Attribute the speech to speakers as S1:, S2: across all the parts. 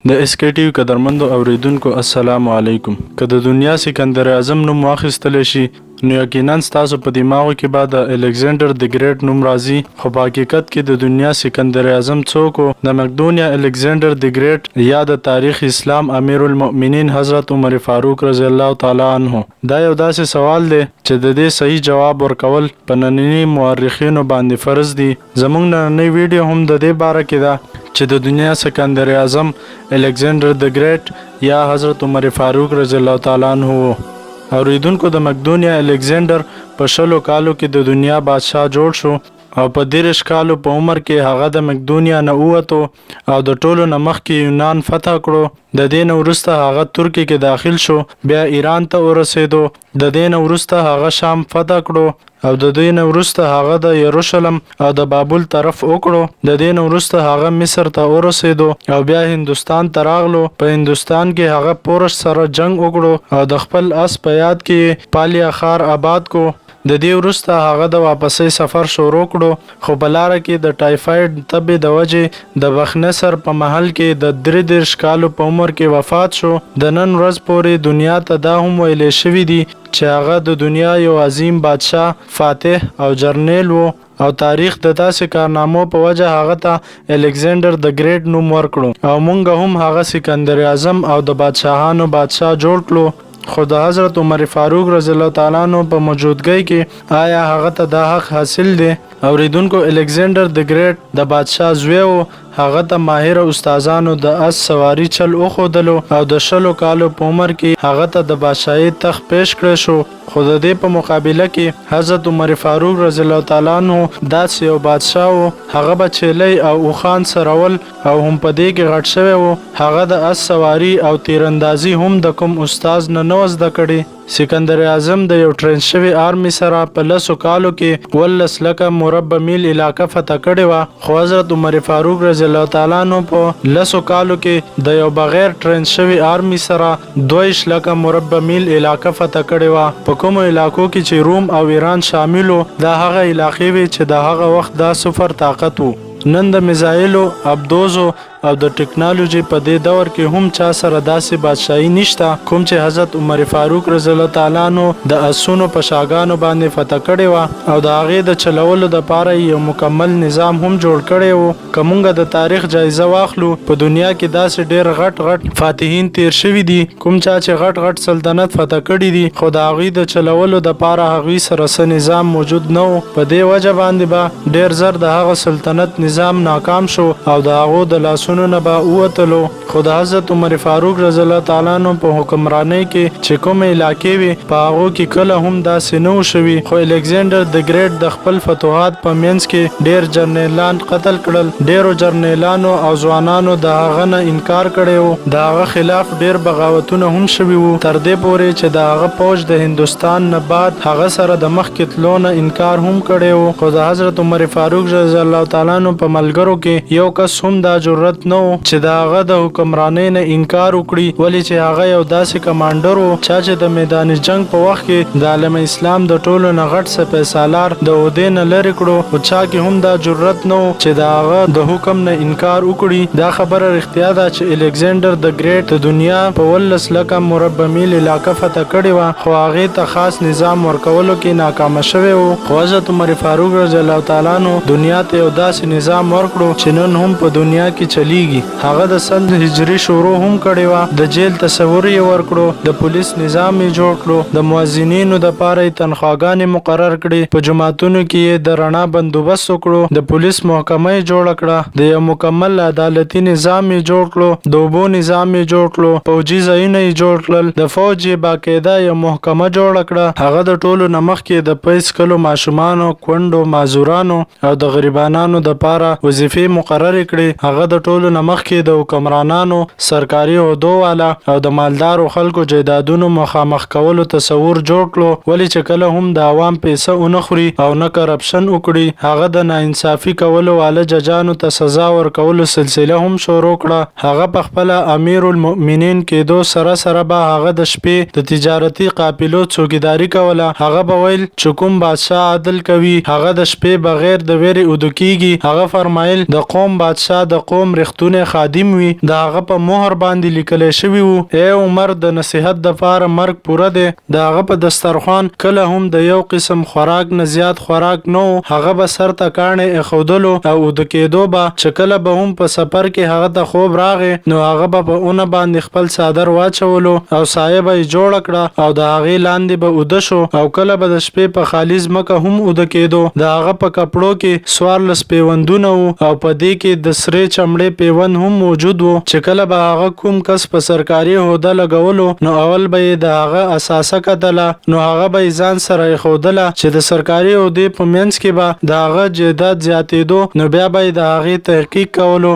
S1: د اسکیټیو قدرمندو اوریدونکو السلام علیکم. که د دنیا سکندر اعظم نوم واخیستل شي نو یقینا ستاسو په دماغو کې به د الکسندر د ګریټ نوم راځي، خو په حقیقت کې د دنیا سکندر اعظم څوک و؟ د مقدونیا الکسندر د ګریټ یا د تاریخ اسلام امیر المؤمنین حضرت عمر فاروق رضی الله تعالی عنه. دا یو داسې سوال دی چې د دې صحیح جواب ورکول په نننی مورخینو باندې فرض دي. زموږ نننی ویډیو هم د دې باره کې ده چې د دنیا سکندر اعظم الکسندر د ګریټ یا حضرت عمر فاروق رضی الله تعالی عنه وو. اوریدونکو، د مقدونیا الکسندر په 100 کالو کې د دنیا بادشاه جوړ شو او په 30 کالو په عمر کې هغه د مقدونیا نه ووتو او د ټولو نه مخکې یونان فتح کړو. د دې نه وروسته هغه ترکیه کې داخل شو، بیا ایران ته ورسېدو. د دې نه وروسته هغه شام فتح کړو او د دې نه وروسته هغه د یروشلم او د بابل طرف وکړو. د دې نه وروسته هغه مصر ته ورسېدو او بیا هندوستان ته راغلو. په هندوستان کې هغه پورش سره جنگ وکړو او د خپل اس په یاد کې پالیا ښار آباد کو. د دې وروسته هغه د واپسۍ سفر شروع کړو، خو په لاره کې د ټایفاید تبې د وجې د بخنصر په محل کې د 33 کالو په عمر کې وفات شو. د نن ورځ پورې دنیا ته دا هم ویلې شوي دي چې هغه د دنیا یو عظیم بادشاه، فاتح او جرنیل وو او تاریخ د داسې کارنامو په وجه هغه ته الکسندر د ګریټ نوم ورکړو او مونږ هم هغه سکندر اعظم او د بادشاهانو بادشاه جوړ کړو. خو د حضرت عمر فاروق رضی الله تعالی عنہ په موجودګۍ کې آیا هغه ته دا حق حاصل دی؟ اوریدونکو، الکسندر د ګریټ د بادشاه زوی و. هغه ته ماهر استادانو د اس سواری چل وښودلو او د 100 کالو په عمر کې هغه ته د بادشاہي تخت پیش کړی شو. خو د دې په مقابله کې حضرت عمر فاروق رضی الله تعالی عنہ داسې یو بادشاه و، هغه به چلی او اوخان سرول او هم په دې کې غټ شوی و. هغه د اس سواری او تیراندازي هم د کوم استاد نه زده کړي. سکندر اعظم د یو ټرین شوی آرمی سره په 100 کالو کې 12 لکه مربع میل علاقه فتح کړې وه، خو حضرت عمر فاروق رضی الله تعالی عنہ په 100 کالو کې د یو بغیر ټرین شوی آرمی سره 22 لکه مربع میل علاقه فتح کړې وه. په کومو علاقو کې چې روم او ایران شامل وو، دا هغه علاقې وې چې د هغه وخت دا صفر طاقت وو. نن د میزایلو، ابدوزو او د ټکنالوژي په دې دور کې هم چا سره داسې بادشاہي نشته کوم چې حضرت عمر فاروق رضی الله تعالی عنہ د اسونو په شاګانو باندې فتح کړی و او د هغې د چلولو دپاره یو مکمل نظام هم جوړ کړی و. که مونږ د تاریخ جایزه واخلو، په دنیا کې داسې ډېر غټ فاتحین تیر شوي دي کوم چا چې غټ سلطنت فتح کړي دي، خو د هغوی د چلولو دپاره هغوی سره څه نظام موجود نه و. په دې وجه باندې به ډېر زر د هغه سلطنت نظام ناکام شو او د هغو د لاسونو نه به ووتلو. خو د حضرت عمر فاروق رضی الله تعالی عنہ په حکمرانۍ کې چې کومې علاقې وي په هغو کې کله هم داسې نه و شوي. خو الکسندر د ګریټ د خپل فتوحات په منځ کې ډېر جرنیلان قتل کړل. ډېرو جرنیلانو او ځوانانو د هغه نه انکار کړی و. د هغه خلاف ډېر بغاوتونه هم شوي وو، تر دې پورې چې د هغه پوځ د هندوستان نه بعد هغه سره د مخکې تلو نه انکار هم کړی و. خو د حضرت عمر فاروق رضی الله تعالی عنہ په ملګرو کې یو کس هم دا جرأت نه و چې د هغه د حکمرانۍ نه انکار وکړي، ولې چې هغه یو داسې کمانډر و چې د میدان جنگ په وخت کې د عالم اسلام د ټولو نه غټ سپه سالار د عهدې نه لرې کړو. خو چا کې هم دا جرأت نه و چې د هغه د حکم نه انکار وکړي. دا خبره رښتیا ده چې الکسندر د ګریټ د دنیا په 12 لکه مربع میل علاقه فتح کړې وه، خو هغې ته خاص نظام ورکولو کې ناکامه شوی و. خو حضرت عمر فاروق رضی الله تعالی عنہ دنیا ته یو داسې نظام ورکړو چې نن هم په دنیا کې چلیږي. هغه د سن هجری شروع هم کړی و. د جیل تصور یې ورکړو، د پولیس نظام یې جوړ کړو، د مؤذنینو دپاره یې تنخواګانې مقرر کړي، په جوماتونو کې یې د رڼا بندوبست وکړو، د پولیس محکمه یې جوړه کړه، د یو مکمل عدالتي نظام یې جوړ کړو، د اوبو نظام یې جوړ کړو، پوځي ځایونه یې جوړ کړل، د فوج یې باقاعده یو محکمه جوړه کړه. هغه د ټولو نه مخکې د پیس کلو ماشومانو، کونډو، معذورانو او د غریبانانو دپاره وظیفې مقررې کړې. هغه د ټولو نه مخکې د حکمرانانو، سرکاري عهدو والا او د مالدارو خلکو جایدادونو مخامخ کولو تصور جوړ کړو، ولې چې کله هم د عوام پیسه ونه خوري او نه کرپشن وکړي. هغه د ناانصافي کولو والا ججانو ته سزا ورکولو سلسله هم شروع کړه. هغه په خپل امیر المؤمنین کېدو سره به هغه د شپې د تجارتي قافلو څوکیداري کوله. هغه به ویل چې کوم بادشاه عدل کوي هغه د شپې بغیر د ویرې ودو کیږي. هغه فرمایل د قوم بادشاه د قوم ریښتونه خادم وي د هغه په مهر باندې لیکل شوی وو اے عمر د نصیحت د پاره مرګ پوره دی د هغه په دسترخوان کله هم د یو قسم خوراک نه زیات خوراک نه هغه به سر ته کاڼې اخودلو او د کېدو به چې کله به هم په سفر کې هغه ته خوب راغی نو هغه به په اونه باندې خپل څادر واچولو او سایه به یې جوړه کړه او د هغې لاندې به اوده شو او کله به د شپې په خالي ځمکه هم اوده کېدو د هغه په کپړو کې 14 پیوندونه وو او په دې کې د سرې چمړې پیوند هم موجود وو چې کله به هغه کوم کس په سرکاري عہده لګولو نو اول به یې د هغه اساسه کتله نو هغه به یې ځان سره ایښودله چې د سرکاري عہدې په منځ کې به د هغه جایداد زیاتېدو نو بیا به یې د هغې تحقیق کولو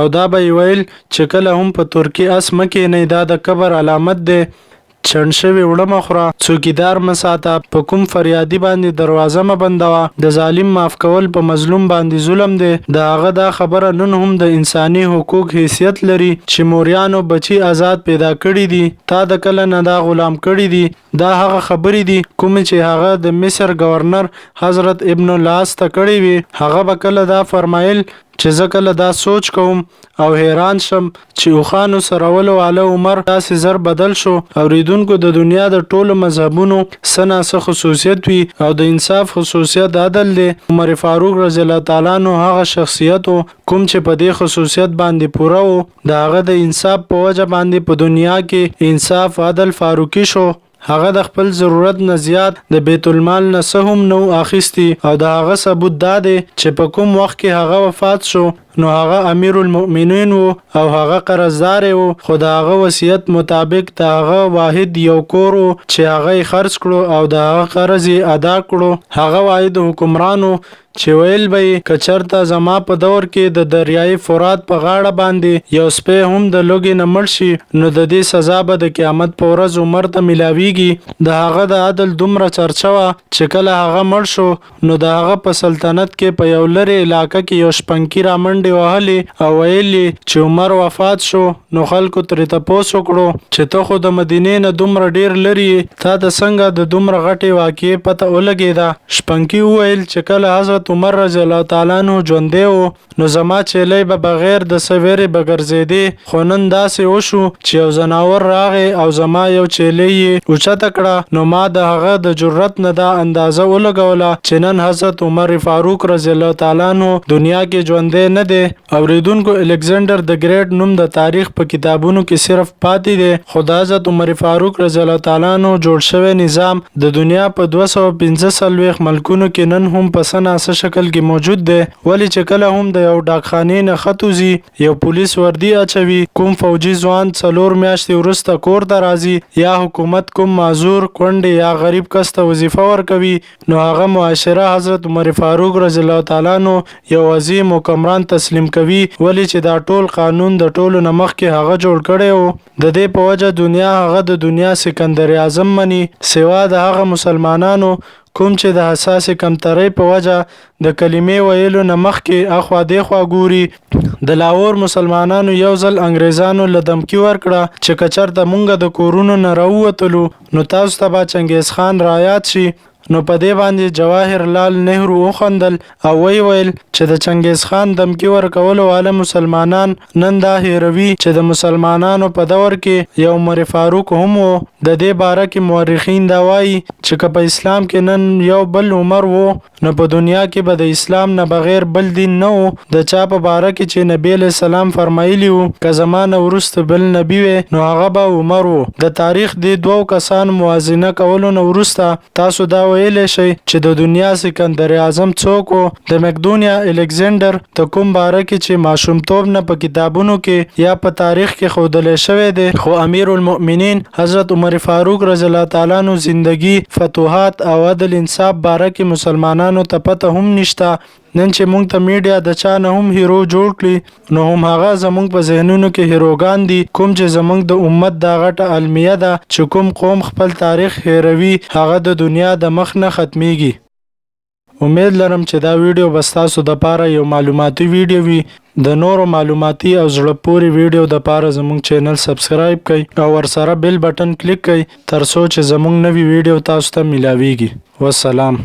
S1: او دا به یې ویل چې کله هم په ترکي اس مه کښېنئ دا د کبر علامت دی چڼ شوې وړه مه خوره څوکیدار مه ساته په کوم فریادي باندې دروازه مه بندوه د ظالم معاف کول په مظلوم باندې ظلم دی د هغه دا خبره نن هم د انساني حقوق حیثیت لري چې موریانو بچي آزاد پیدا کړي دي تا د کله نه دا غلام کړي دي دا هغه خبرې دي کومې چې هغه د مصر گورنر حضرت ابن لاس ته کړې وي هغه به کله دا فرمایل چې زه کله دا سوچ کوم او حیران شم چې اوخانو سرولو والا عمر داسې زر بدل شو اوریدونکو د دنیا د ټولو مذهبونو څه ناڅه خصوصیت وي او د انصاف خصوصیت عدل دی عمر فاروق رضی الله تعالی عنہ هغه شخصیت کوم چې په دې خصوصیت باندې پوره و د هغه د انصاف په وجه باندې په دنیا کې انصاف عدل فاروقي شو هغه د خپل ضرورت نه زیات د بیت المال نه څه هم نو اخیستی او د هغه ثبوت دا دی چې په کوم وخت کې هغه وفات شو نو هغه امیر المؤمنین وو او هغه قرضدار وو خو د هغه وصیت مطابق د هغه واحد یو کور چې هغه خرج کړو او د هغه قرض ادا کړو هغه واحد حکمرانو چې ویل به کچرته زما په دور کې د دریای فرات په غاړه باندې یو سپی هم د لوګي نه مړ شي نو د دې سزا به د قیامت په ورځ عمر ته ملاویږي د هغه د عدل دومره چرچا وه چې کله هغه مړ شو نو د هغه په سلطنت کې په یو لرې علاقه کې یو شپنکي را منډې وهلې او ویلي چې عمر وفات شو نو خلکو ترې تپوس وکړو چې ته خو د مدینې نه دومره ډیر لري تا د څنګه د دومره غټې واقعې پته ولګېده شپنکي وویل چې کله حضرت عمر رضی الله تعالی عنہ ژوندی و نو زما چیلې به بغیر د سویرې بګرځېدې خو نن داسې وشو چې یو ځناور راغی او زما یو چیلې یې اوچته کړه نو ما د هغه د جرأت نه دا اندازه ولګوله چې نن حضرت عمر فاروق رضی الله تعالی عنہ دنیا کې ژوندی نه دی اوریدونکو الکسندر د ګریټ نوم د تاریخ په کتابونو کې صرف پاتې دی خو د حضرت عمر فاروق رضی الله تعالی عنہ جوړ شوی نظام د دنیا په 245 ملکونو کې نن هم په سناسه شکل کې موجود دی ولی چې کله هم د یو ډاکخانې نه خطوزي یو پولیس وردی اچوي کوم فوجي ځوان 4 میاشتې وروسته کور ته راځي یا حکومت کوم معذور کونډې یا غریب کس ته وظیفه ورکوي نو هغه معاشره حضرت عمر فاروق رضی الله تعالی عنہ یو عظیم حکمران تسلیم کوي ولی چې دا ټول قانون د ټولو نه مخکې هغه جوړ کړی و د دې په وجه دنیا هغه د دنیا سکندر اعظم مني سوا د هغه مسلمانانو کوم چې د حساس کمترۍ په وجه د کلمې ویلو نه مخکې اخوا دیخوا ګوري د لاهور مسلمانانو یو ځل انګریزانو له دمکي ورکړه چې کچرته مونږ د کورونو نه راووتلو نو تاسو ته به چنګیز خان را یاد شي نو په دې باندې جواهر لال نهرو وخندل او ویل چې د چنګیز خان دمکی ورکولو والا مسلمانان نن دا هیروي چې د مسلمانانو په دور کې یو عمر فاروق هم وو د دې باره کې مورخین دا وایي چې په اسلام کې نن یو بل عمر وو نو په دنیا کې به د اسلام نه بغیر بل دین نه وو د چا په باره کې چې نبی له سلام فرمایلی وو که زمانه ورسته بل نبی وي نو هغه به عمر وو د تاریخ د دوو کسان موازنه کولو نه ورسته تاسو دا ویلی شئ چې د دنیا سکندر اعظم څوک و د مقدونیا الکسندر د کوم باره کې چې ماشومتوب نه په کتابونو کې یا په تاریخ کې ښودلی شوی دی خو امیر المؤمنین حضرت عمر فاروق رضی الله تعالی عنہ زندگی فتوحات او عدل انصاف باره کې مسلمانانو ته پته هم نشته نن چې مونږ ته میډیا د چا نه هم هیرو جوړ کړي نو هم هغه زمونږ په ذهنونو کې هیروګان دي کوم چې زمونږ د امت دا غټه المیه ده چې کوم قوم خپل تاریخ هیروي هغه د دنیا د مخ نه ختمیږي امید لرم چې دا ویډیو بس تاسو د پاره یو معلوماتي ویډیو وي د نورو معلوماتي او زړه پورې ویډیو د پاره زمونږ چینل سبسکرایب کړئ او ورسره بیل بټن کلیک کړئ تر څو چې زمونږ نوی ویډیو تاسو ته ملاويږي والسلام